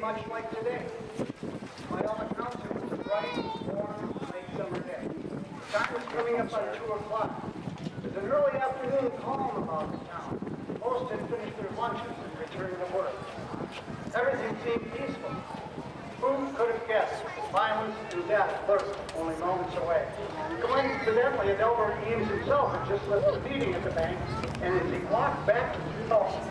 much like today. By all accounts, it was a bright, warm, late summer day. The time was coming up on 2 o'clock. There's an early afternoon calm about the town. Most had finished their lunches and returned to work. Everything seemed peaceful. Who could have guessed violence and death lurked only moments away? Coincidentally, Delbert Eames himself had just left the meeting at the bank, and as he walked back to his home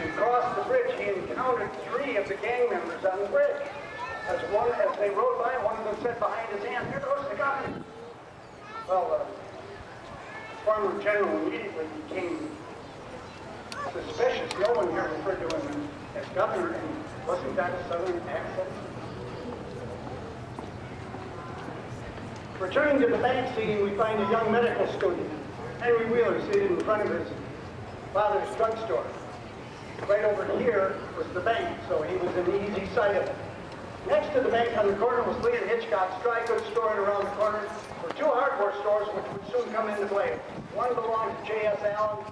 and crossed the bridge, he encountered 3 of the gang members on the bridge. As they rode by, one of them said behind his hand, "There goes the governor." Well, the farmer general immediately became suspicious. No one here referred to him as governor, and wasn't that a southern accent? Returning to the bank scene, we find a young medical student, Henry Wheeler, seated in front of his father's drugstore. Right over here was the bank, so he was in easy sight of it. Next to the bank on the corner was Lee and Hitchcock's dry goods store, and around the corner were 2 hardware stores which would soon come into play. One belonged to J.S. Allen,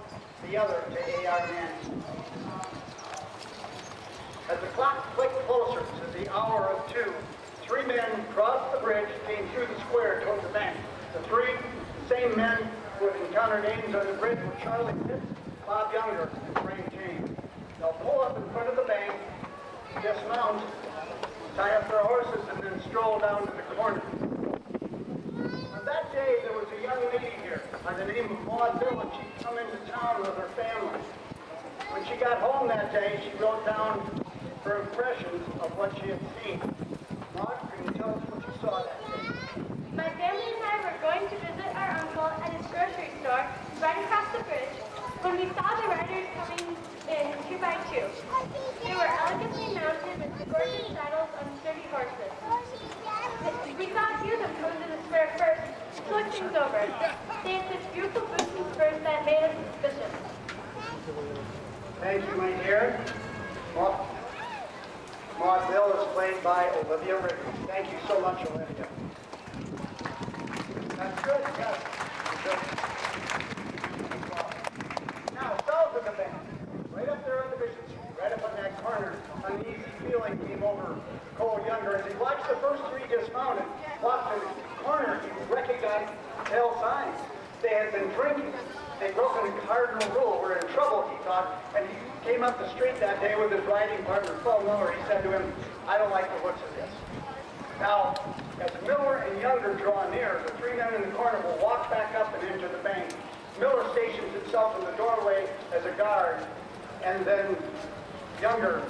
the other to A.R. Manning. As the clock clicked closer to the hour of 2, 3 men crossed the bridge, came through the square toward the bank. The same men who had encountered Ames on the bridge were Charlie Pitts, Bob Younger, and Frank James. They'll pull up in front of the bank, dismount, tie up their horses, and then stroll down to the corner. On that day, there was a young lady here by the name of Maud Bill, and she'd come into town with her family. When she got home that day, she wrote down her impressions of what she had seen. Maud, can you tell us what you saw that day? My family and I were going to visit our uncle at his grocery store right across the bridge when we saw the riders coming in 2 by 2. They were elegantly mounted with gorgeous saddles on sturdy horses. We saw a few of them come into the square first to look things over. They had such beautiful boots and spurs that made us suspicious. Thank you, my dear. Maud Bill is played by Olivia Rickman. Thank you so much, Olivia. That's good, yes. Good. Now, south of the bank, right up there on the Bishop Street, right up on that corner, an uneasy feeling came over Cole Younger as he watched the first 3 dismounted, walk to the corner. He recognized tell signs. They had been drinking. They'd broken a cardinal rule. We're in trouble, he thought, and he came up the street that day with his riding partner, Paul Miller. He said to him, "I don't like the looks of this." Now, as Miller and Younger draw near, the 3 men in the corner will walk back up and into the bank. Miller stations himself in the doorway as a guard, and then Younger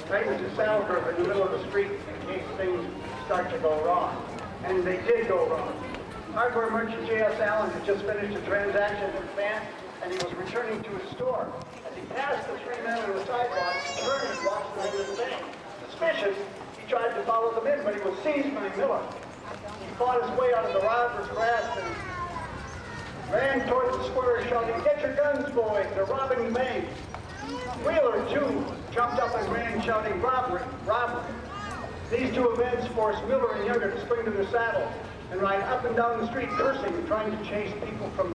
tightens his saddle girth in the middle of the street in case things start to go wrong. And they did go wrong. Hardware merchant J.S. Allen had just finished a transaction at the bank, and he was returning to his store. As he passed the 3 men on the sidewalk, he turned and walked them into the bank. Suspicious, he tried to follow them in, but he was seized by Miller. He fought his way out of the robber's grasp and ran toward the square, shouting, "Get your guns, boys, they're robbing the bank." Wheeler, too, jumped up and ran, shouting, "Robbery, robbery." These 2 events forced Miller and Younger to spring to their saddles and ride up and down the street cursing and trying to chase people from